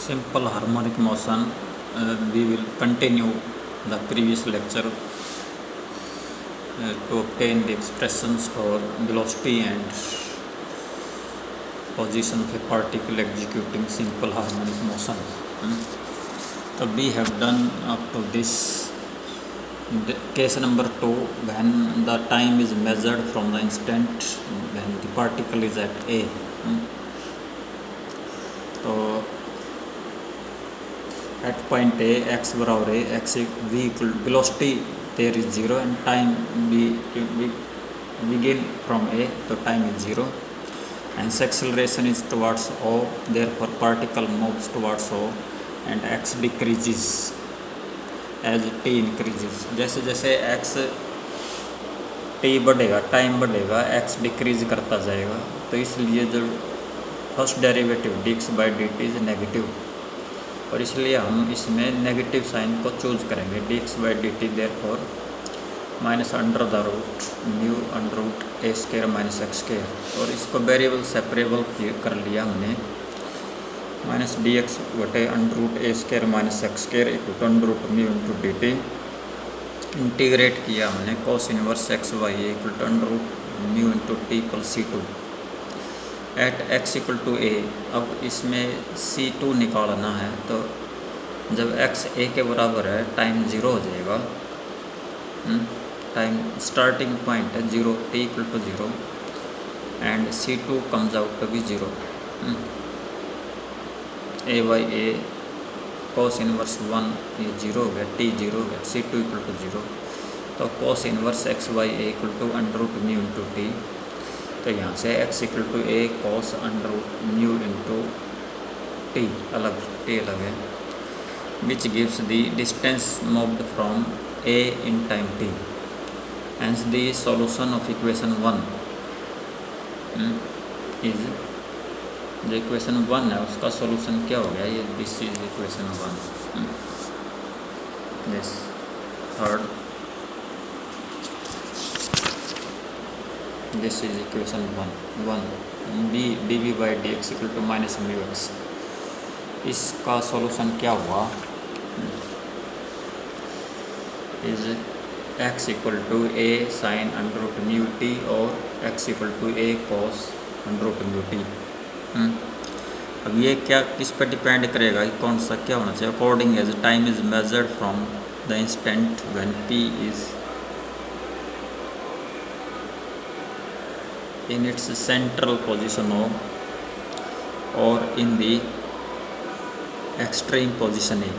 simple harmonic motion. We will continue the previous lecture to obtain the expressions for velocity and position of a particle executing simple harmonic motion. So we have done up to this case number 2, when the time is measured from the instant when the particle is at A. तो at point A, x बराबर A, x v equal velocity there is 0 and time we begin from A, so time is 0 and acceleration is towards O, therefore particle moves towards O and x decreases as t increases. जैसे जैसे x t बढ़ेगा, time बढ़ेगा, x decrease करता जाएगा, तो इसलिए जो first derivative dx by dt is negative और इसलिए हम इसमें नेगेटिव साइन को चूज करेंगे dx by dt, therefore minus under the root mu under root a square minus x square और इसको वेरिएबल सेपरेबल कर लिया हमने माइनस डी एक्स बटे under root a square minus x square equal to under root mu into D T. Integrate किया हमने cos inverse x y equal to under root mu into t plus c to at x equal to a. अब इसमें सी to निकालना है, तो जब x ए के बराबर है टाइम ज़ीरो हो जाएगा, टाइम स्टार्टिंग पॉइंट है zero, t equal to zero and c two comes out to be zero. A by a cos inverse 1 ये जीरो हो गया, टी जीरो हो गया, c two equal to zero, तो cos inverse x by a equal to under root mu into t, तो यहाँ से x equal to a cos under root mu into t अलग, टी अलग है, विच gives the distance moved from a in time t. Hence the solution of equation 1 is, जो equation 1 है उसका solution क्या हो गया, ये this is equation 1, this third, this is equation 1 b d v by d x equal to minus mu x. इसका solution क्या हुआ, is x equal to a sine under root mu t और x equal to a cos under root mu T. अब ये क्या किस पर depend करेगा, कौन सा क्या होना चाहिए, according as time is measured from the instant when p is in its central position और in the extreme position a.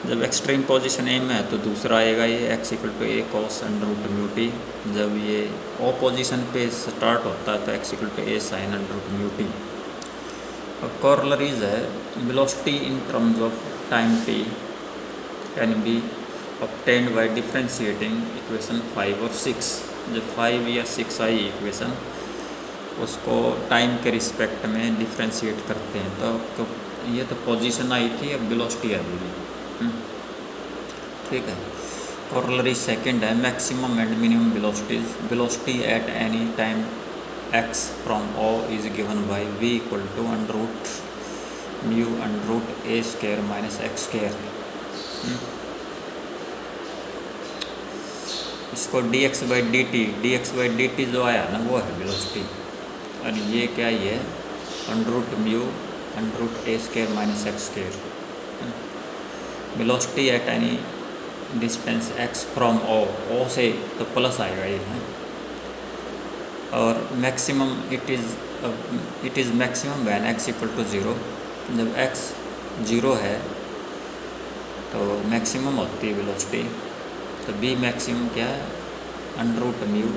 जब एक्सट्रीम पोजीशन ए में है तो दूसरा आएगा ये x equal to a cos under root mu t, जब ये ओ पोजीशन पे स्टार्ट होता है तो x equal to a sine under root mu t. और कॉरलरीज है, velocity in terms of time t can be obtained by differentiating equation 5 और 6। जब 5 या 6 आई इक्वेशन उसको टाइम के रिस्पेक्ट में डिफरेंशिएट करते हैं, तो ये तो पोजीशन आई थी, अब वेलोसिटी आ जाएगी, ठीक है। कॉरलरी सेकंड है, maximum and minimum velocities, velocity at any time x from O is given by v equal to under root mu under root a square minus x square. इसको dx by d t जो आया ना वो है velocity, और ये क्या ये under root mu under root a square minus x square. Velocity at any distance x from O से तो प्लस आएगा ये है, और maximum it is maximum when x equal to zero. जब x ज़ीरो है तो मैक्सिमम होती है वेलोसिटी, तो b मैक्सिमम क्या है under root mu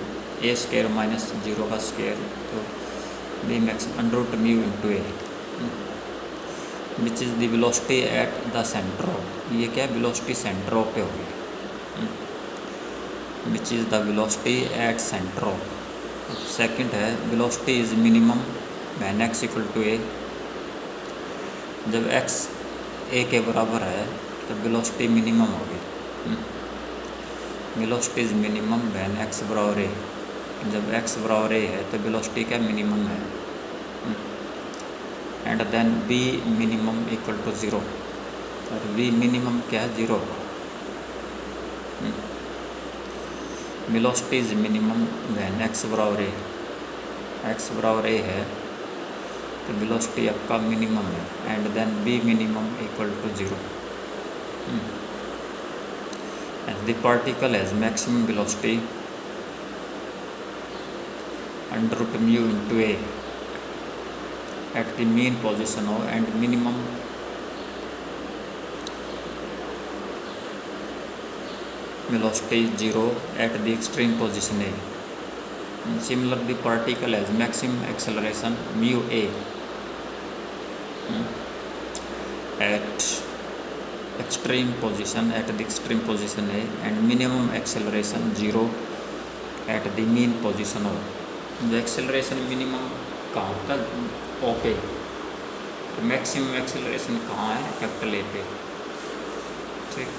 a square minus zero का स्क्वायर, तो b maximum under root mu into a, which is the velocity at the centre. ये क्या वेलोसिटी सेंटर पे होगी, which is the velocity at centre. Second है velocity is minimum when x equal to a. जब x a के बराबर है तो वेलोसिटी मिनिमम होगी, velocity is minimum when x बराबर a। जब x बराबर a है तो वेलोसिटी क्या मिनिमम है, and then v minimum equal to 0, और v मिनिमम क्या है 0। Velocity is minimum when x बराबर a, x बराबर a है तो वेलोसिटी आपका मिनिमम है, and then v minimum equal to 0, and the particle has maximum velocity under root mu into a at the mean position O, and minimum velocity is 0 at the extreme position A. And similarly, the particle has maximum acceleration mu a at extreme position A, and minimum acceleration 0 at the mean position O. The acceleration minimum कहाँ होता है? O पे। तो maximum acceleration कहाँ है? Capital A पे। ठीक।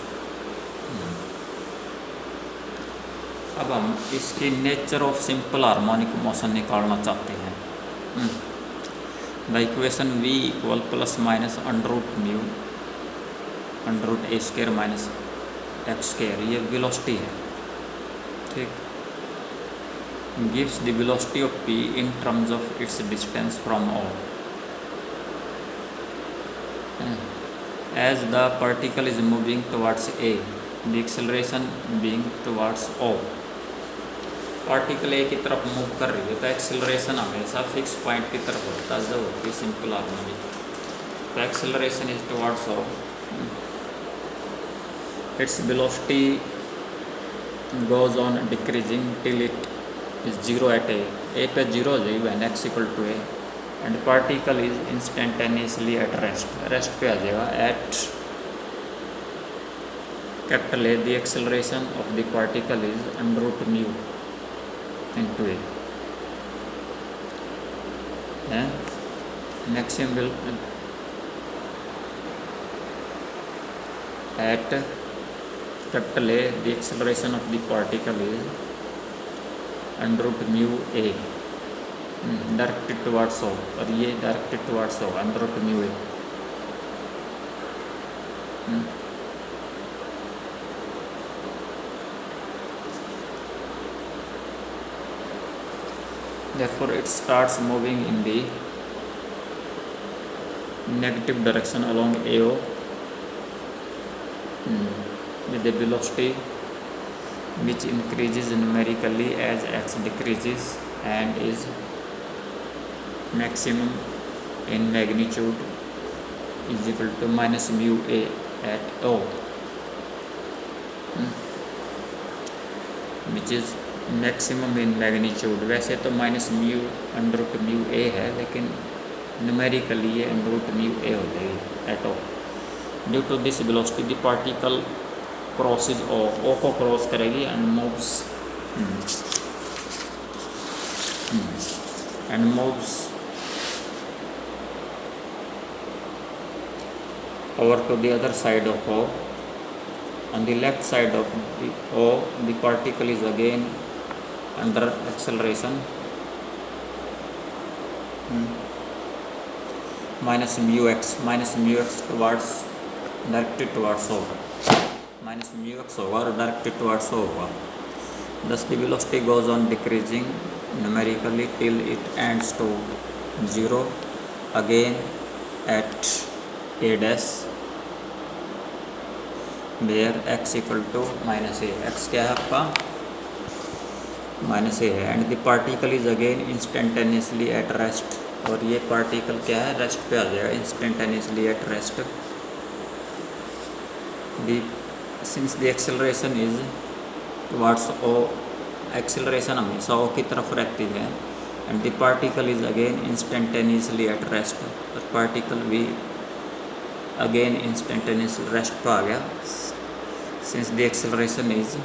अब हम इसकी nature of simple harmonic motion निकालना चाहते हैं। The equation v equal plus minus under root mu under root a square minus x square, ये वेलोसिटी है। ठीक। gives the velocity of p in terms of its distance from O. As the particle is moving towards A, the acceleration being towards O. Particle A की तरफ move कर रही है तो acceleration हमेशा फिक्स पॉइंट की तरफ होता है जब होती है सिंपल हार्मोनिक। तो acceleration is towards O, its velocity goes on decreasing till it is 0 at a पे 0 हो जाएगी when x equal to a, and particle is instantaneously at rest पे आ जाएगा at capital A. The acceleration of the particle is under root mu into A, and maximum will at capital A, the acceleration of the particle is under root mu A, directed towards O, और ये directed towards O, under root mu A। Therefore, it starts moving in the negative direction along AO with a velocity which increases numerically as x decreases and is maximum in magnitude is equal to minus mu A at O, which is maximum in magnitude. वैसे तो minus mu under root mu a है, लेकिन numerically ये under root mu a हो जाएगी at O. Due to this velocity the particle crosses O को cross करेगी and moves over to the other side of O. On the left side of the O, the particle is again under acceleration minus mu x towards directed towards O, minus mu x होगा और directed towards O होगा। Thus the velocity goes on decreasing numerically till it ends to 0 again at a dash where x equal to minus a। x क्या है आपका? Minus a है, and the particle is again instantaneously at rest, और ये particle क्या है? Rest पे आ जाएगा, instantaneously at rest. Since the acceleration is towards O, acceleration हमेशा ओ की तरफ रहती है, and the particle is again instantaneously at rest, और पार्टिकल भी अगेन इंस्टेंटेनियस रेस्ट पे आ गया। Since the acceleration is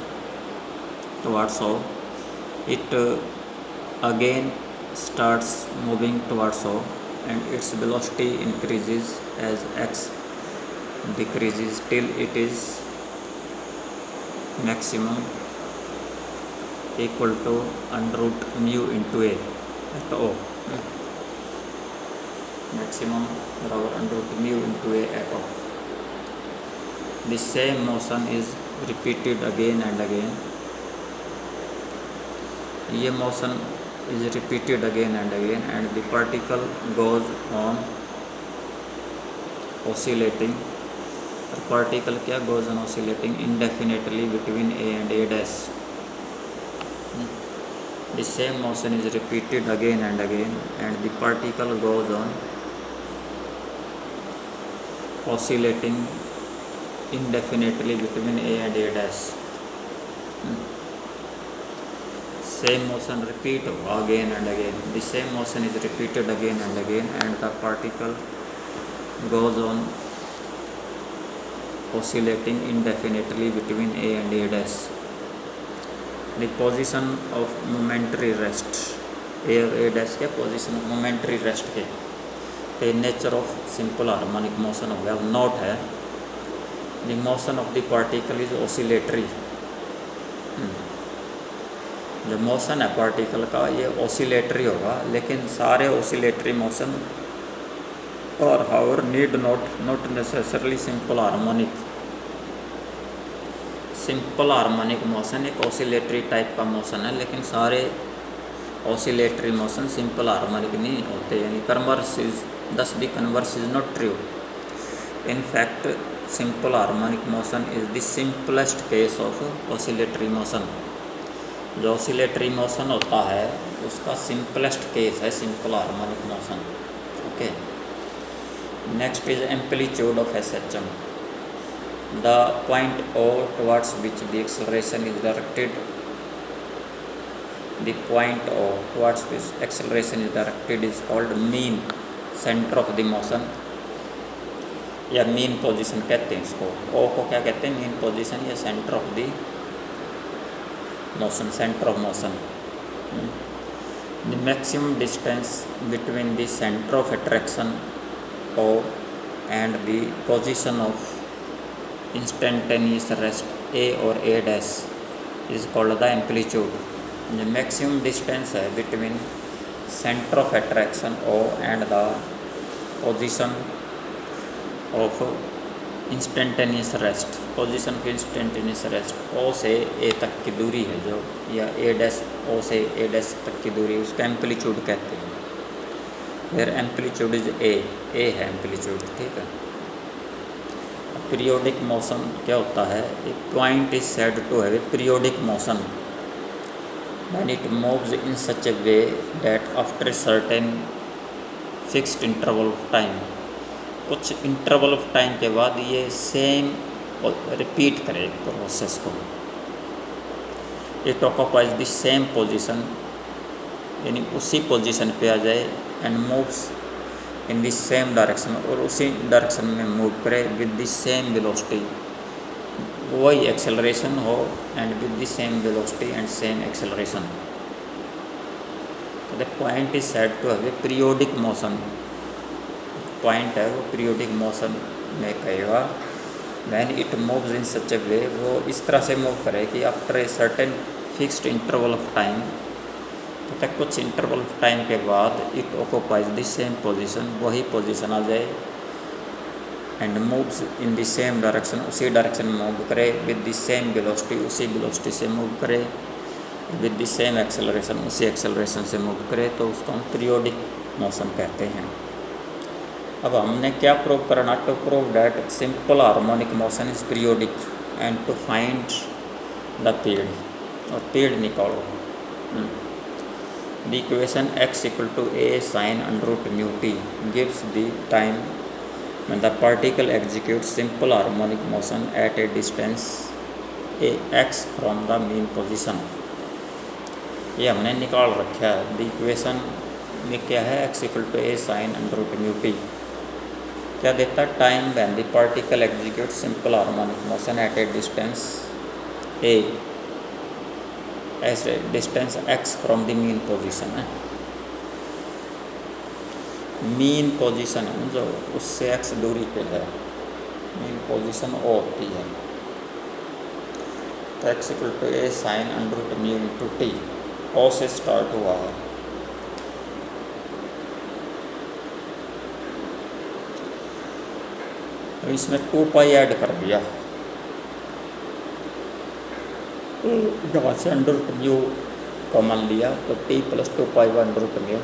towards O, it again starts moving towards O, and its velocity increases as x decreases till it is maximum equal to under root mu into A at O। maximum barabar under root mu into a echo. The same motion is repeated again and again. ये motion is repeated again and the particle goes on oscillating. Particle क्या goes on oscillating indefinitely between a and a dash. The same motion is repeated again and the particle goes on oscillating indefinitely between a and a dash. Same motion repeat again and again. The same motion is repeated again and the particle goes on oscillating indefinitely between a and a dash. The position of momentary rest, a dash के position of momentary rest के the nature of simple harmonic motion हो गया. Note है the motion of the particle is oscillatory. जो motion है particle का ये oscillatory होगा, लेकिन सारे ऑसिलेटरी मोशन और हाउर need not necessarily simple harmonic. Simple harmonic motion एक ऑसिलेटरी टाइप का मोशन है, लेकिन सारे ऑसिलेटरी मोशन सिंपल हार्मोनिक नहीं होते. यानी कन्वर्स इज दस the converse is not true. In fact simple harmonic motion is the simplest case of oscillatory motion. जो ऑसिलेटरी मोशन होता है उसका सिंपलेस्ट केस है simple harmonic motion. Okay, next is amplitude of SHM. The point O towards which the acceleration is directed, the point O towards which acceleration is directed is called mean center of the motion या mean position कहते हैं इसको. O को क्या कहते हैं? mean position या center of the motion, center of motion. The maximum distance between the center of attraction O and the position of instantaneous rest A or A dash is called the amplitude. The maximum distance है between center of attraction O and the position of instantaneous rest. Position of instantaneous rest O से A तक की दूरी है जो, या A dash O से A dash तक की दूरी, उसका एम्पलीट्यूड कहते हैं. फिर एम्पलीट्यूड इज A है एम्पलीट्यूड. ठीक है. पीरियोडिक मोशन क्या होता है? एक point is said to have a periodic motion when it moves in such a way that after a certain fixed interval of time, कुछ इंटरवल ऑफ टाइम के बाद ये सेम रिपीट करे प्रोसेस को. It occupies the same position, यानी उसी position पे आ जाए and moves in the same direction, और उसी डायरेक्शन में मूव करे विद द सेम वेलोसिटी. वही एक्सेलरेशन हो and with the same velocity and same acceleration. The point is said to have a periodic motion. Point है वो periodic motion में कहेगा when it moves in such a way, वो इस तरह से मूव करे कि after a certain fixed interval of time, तक कुछ इंटरवल ऑफ टाइम के बाद it occupies the same position, वही पोजीशन आ जाए and moves in the same direction, उसी डायरेक्शन में मूव करे विद द सेम वेलोसिटी, उसी वेलोसिटी से मूव करे विद द सेम एक्सेलरेशन, उसी एक्सेलरेशन से मूव करे, तो उसको हम पीरियोडिक मोशन कहते हैं. अब हमने क्या प्रूव करना? To prove that simple harmonic motion is periodic and to find the period, और पीरियड निकालो. The equation x = a sin √μt gives the time when the particle executes simple harmonic motion at a distance a x from the mean position. ये हमने निकाल रखा है. The equation में क्या है? x = a sin √μt क्या देता है? Time when the particle execute simple harmonic motion at a distance a, ऐसे distance x from the mean position है. मीन पोजीशन है जो उससे x दूरी पे है, मीन पोजीशन O होती है. तो x = a sin √μ/t O से स्टार्ट हुआ है. अब इसमें 2 पाई ऐड कर दिया, यहाँ से अंडर रूट म्यू कॉमन लिया तो t plus 2 pi by under root mu.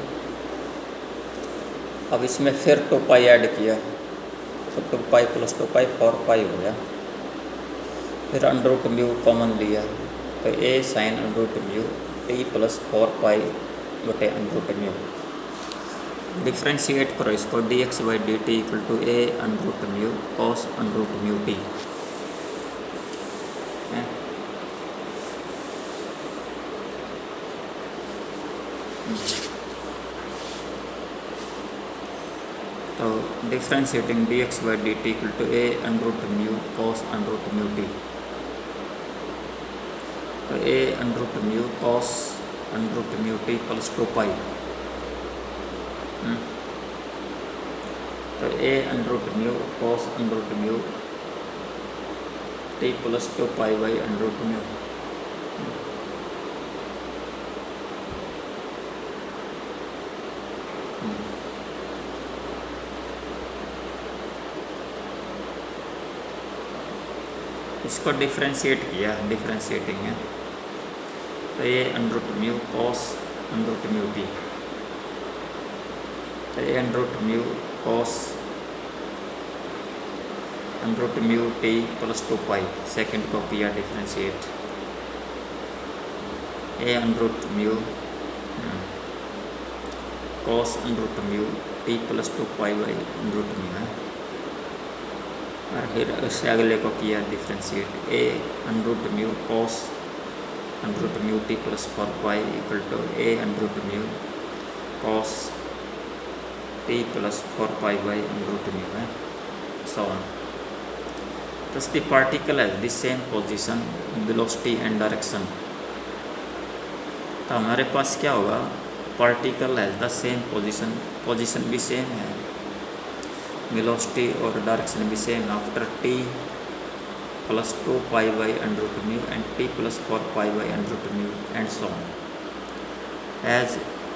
अब इसमें फिर 2 पाई ऐड किया तो 2 पाई प्लस 2 पाई 4 पाई हो गया। फिर अंडर रूट म्यू कॉमन लिया तो a sine under root mu t plus 4 pi बटे अंडर रूट म्यू। डिफ्रेंशिएट करो इसको, d x by d t equal to a under root mu cos under root mu t. तो differentiating d x by d t equal to a under root mu cos under root mu t. तो a under root mu cos under root mu t plus 2 pi. तो a under root mu cos under root mu t plus 2 pi by under root mu. इसको differentiate किया, differentiating है तो ये under root mu cos under root mu t. तो ये under root mu cos under root mu t plus 2 pi, second को किया differentiate. A under root mu cos under root mu t plus 2 pi by under root mu है। और फिर उससे अगले को किया differentiate, a under root mu cos under root mu t plus 4 pi equal to a under root mu cos t plus 4 pi by under root mu है, so on. Thus the particle has the same position, velocity and direction. तो हमारे पास क्या होगा, particle has the same position, position भी same है, velocity और direction भी same after t plus 2 pi by under root mu and t plus 4 pi by under root mu and so on as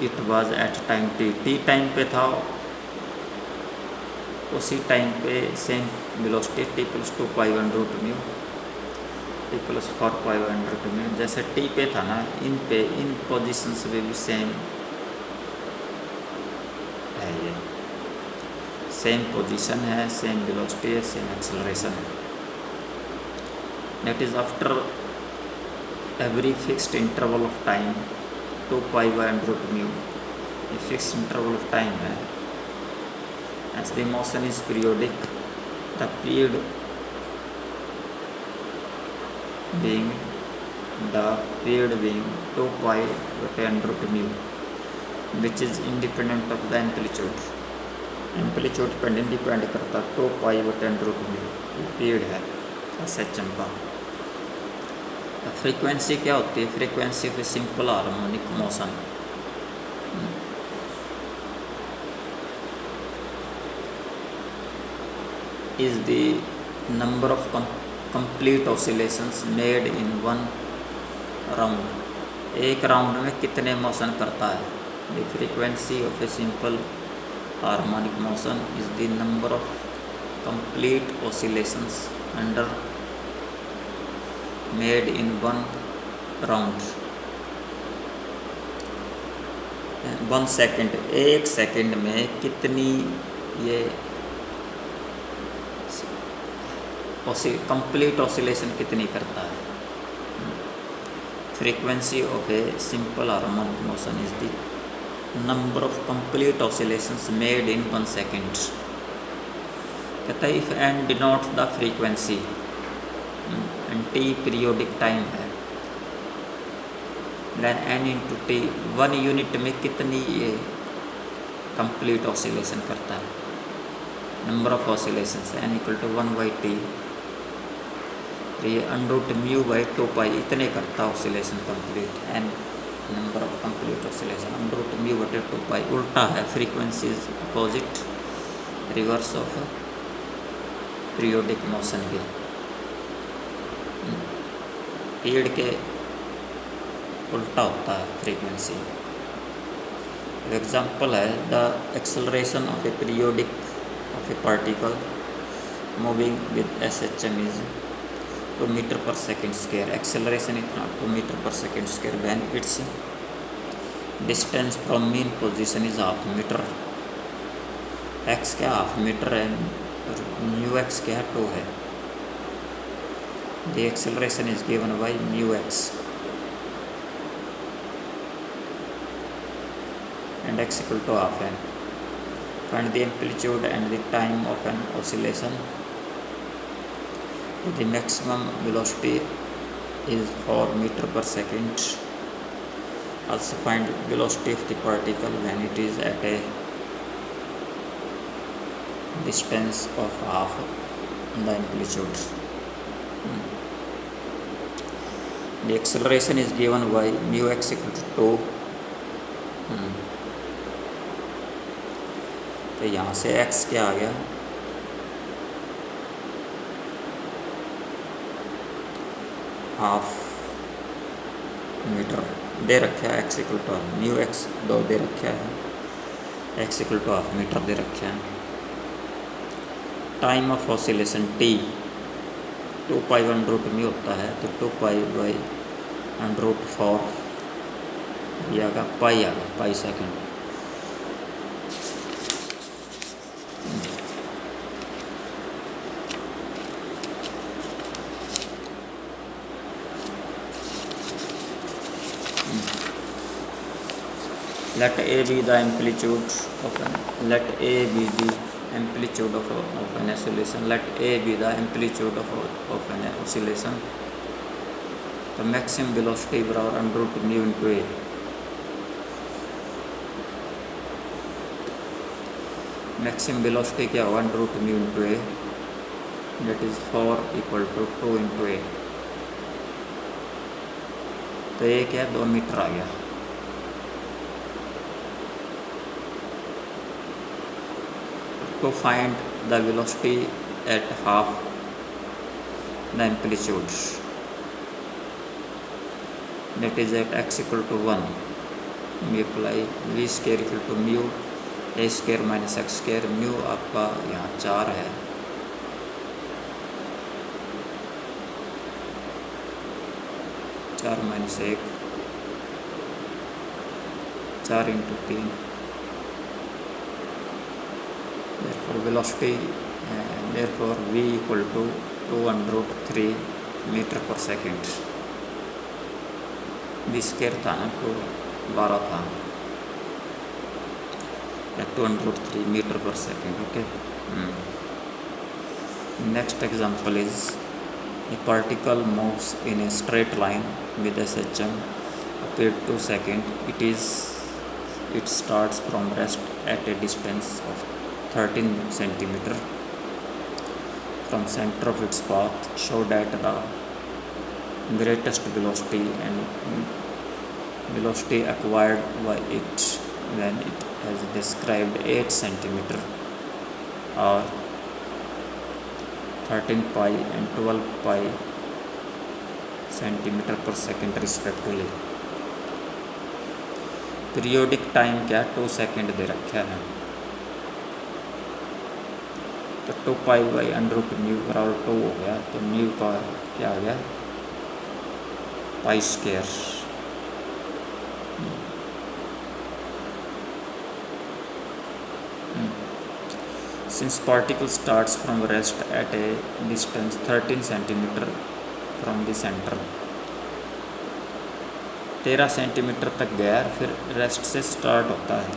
it was at time t time पे था उसी time पे same velocity t plus 2 pi under root mu t plus 4 pi by under root mu. जैसे T पे था ना, इन positions पे भी सेम है, ये सेम पोजीशन है, सेम वेलोसिटी है, सेम एक्सेलरेशन है। That is after every fixed interval of time 2 pi by under root mu, ये फिक्स्ड इंटरवल ऑफ टाइम है। As the motion is periodic, the period being 2 pi बटे under root mu which is independent of the amplitude. Amplitude पर depend करता 2 pi बटे under root mu, period है SHM का। Frequency क्या होती है, frequency of simple harmonic motion. Is the number of complete oscillations made in one round, एक round में कितने मोशन करता है। The frequency of a simple harmonic motion is the number of complete oscillations under made in one round. 1 second, 1 second में कितनी ये complete oscillation कितनी करता है। Frequency of a simple harmonic motion is the number of complete oscillations made in 1 second। कहता है if n denotes the frequency and t periodic time है, then n into t 1 unit में कितनी ये complete oscillation करता है। number of oscillations n equal to 1 by t, ये under root mu by 2 pi इतने करता oscillation complete, n number of complete oscillation under root mu बटे 2 पाई। उल्टा है, frequency is opposite, reverse of periodic motion के, period के उल्टा होता है फ्रीक्वेंसी। एग्जाम्पल है the acceleration of a periodic of a particle moving with SHM is 2 meter per second square. Acceleration इतना 2 meter per second square when its distance from mean position is half meter. x क्या half metre है और mu x क्या है 2 है. The acceleration is given by mu x and x equal to half m. Find the amplitude and the time of an oscillation. The maximum velocity is 4 meter per second. Also find velocity of the particle when it is at a distance of half the amplitude. The acceleration is given by mu x equal to 2. तो यहाँ से x क्या आ गया, half metre दे रखा है. x equal to mu x 2 दे रखा है, x equal to half metre दे रखा है. Time of oscillation t 2 pi one root में होता है, तो 2 पाई बाई अंडरूट 4 ये आगा पाई आगा pi second. Let A be the amplitude of an let A be the amplitude of an oscillation. Let A be the amplitude of an oscillation. The maximum velocity बराबर under root mu into a. Maximum velocity क्या होगा, under root mu into a, that is 4 equal to 2 into a. तो ये क्या 2 metre आ गया. To find the velocity at half the amplitude, that is at x equal to 1, we apply v square equal to mu a square minus x square. mu आपका यहाँ 4 है, चार minus 1 4 into 3. Therefore velocity therefore v equal to 2 under root 3 meter per second. v square था ना तो 12 था, 2 under root 3 meter per second. Okay. Next example is a particle moves in a straight line with SHM up to 2 seconds. It starts from rest at a distance of 13 centimeter from center of its path. Show that the greatest velocity and velocity acquired by it when it has described 8 centimeter or 13 pi and 12 pi centimeter per second respectively. Periodic time क्या 2 second दे रखा है, तो 2 pi by under root mu बराबर 2 हो गया. तो mu का क्या आ गया, pi square. Since particle starts from rest at a distance 13 centimeter from the center, 13 centimetre तक गया, फिर रेस्ट से स्टार्ट होता है.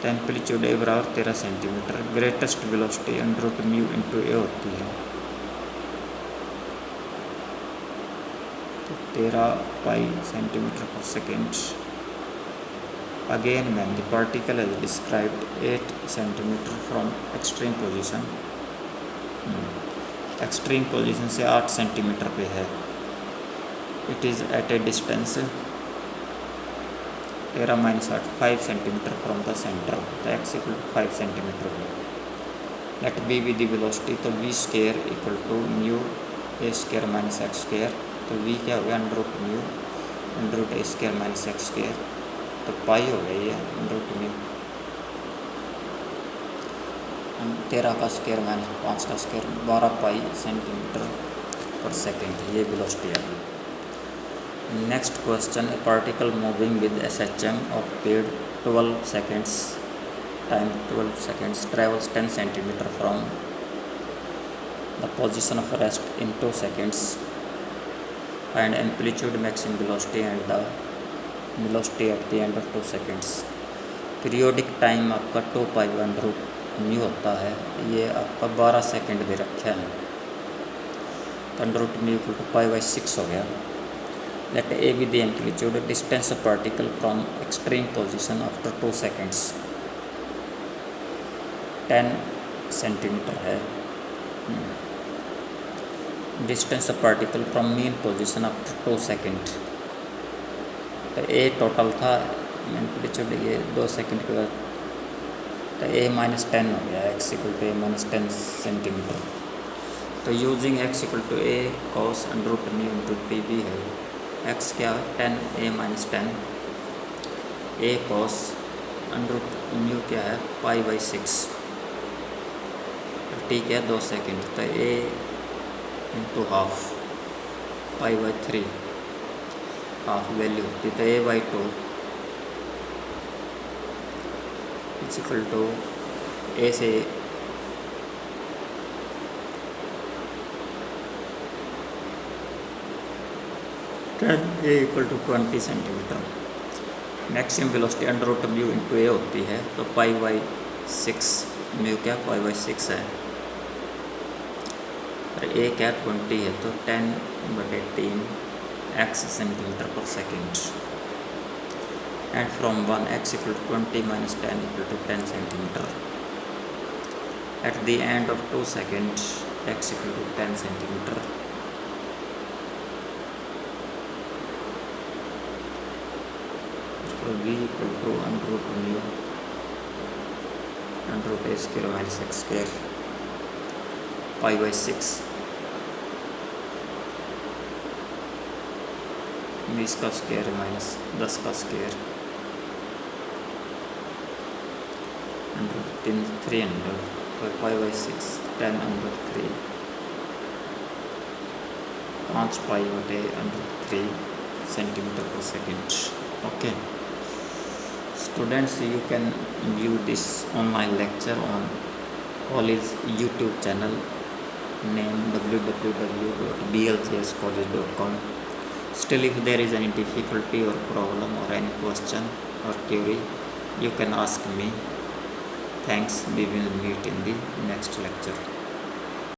तो एम्पलीट्यूड ए बराबर 13 centimetre. Greatest velocity under root mu into a होती है, तो 13 pi centimetre per second. Again when the particle has described 8 centimetre from extreme position, extreme position से 8 सेंटीमीटर पे है. It is at a distance 13 minus 8 5 centimeter from the center. The x equal to 5 centimeter. Let b be the velocity. तो v square equal to mu a square minus x square. तो v क्या हो गया, under root mu under root a square minus x square. तो पाई हो गई है under root mu. 13 का स्क्वायर माइनस 5 का स्क्वायर 12 पाई सेंटीमीटर पर सेकेंड, ये वेलोसिटी आ गई। Next question, A particle moving with SHM of speed 12 seconds time 12 seconds travels 10 centimeter from the position of rest in 2 seconds. Find amplitude, maximum velocity and the velocity at the end of 2 seconds. Periodic time आपका 2 pi under root mu होता है, ये आपका 12 second दे रखा है, तो under root mu equal to π/6 हो गया। Let a be the amplitude, distance of particle from extreme position after 2 seconds 10 centimetre है। Distance of particle from mean position after 2 seconds, तो ए टोटल था एम्पलीट्यूड ये 2 सेकेंड के बाद, तो a -10 हो गया, x equal to a-10 centimetre. तो using x equal to a cos under root mu into pb है, x क्या है 10 a-10, a cos under root mu क्या है π/6, ठीक है 2 सेकेंड, तो a into half π/3 half value होती, तो a/2 is equal to a से a equal to 20 centimetre. Maximum velocity under root mu into a होती है, तो π/6 म्यू क्या π/6 है, और ए क्या 20 है, तो 10/3 x centimetre per second. And from 1 x equal to 20 minus 10 equal to 10 centimeter. At the end of 2 seconds, x equal to 10 centimeter. So v equal to under root mu under root a square minus x square π/6 20 का square minus 10 का square 300 π/6 10/3 5 π/3 centimetre per second. Okay students, you can view this online lecture on college YouTube channel name www.blcscollege.com. Still, if there is any difficulty or problem or any question or query, you can ask me. Thanks. We will meet in the next lecture.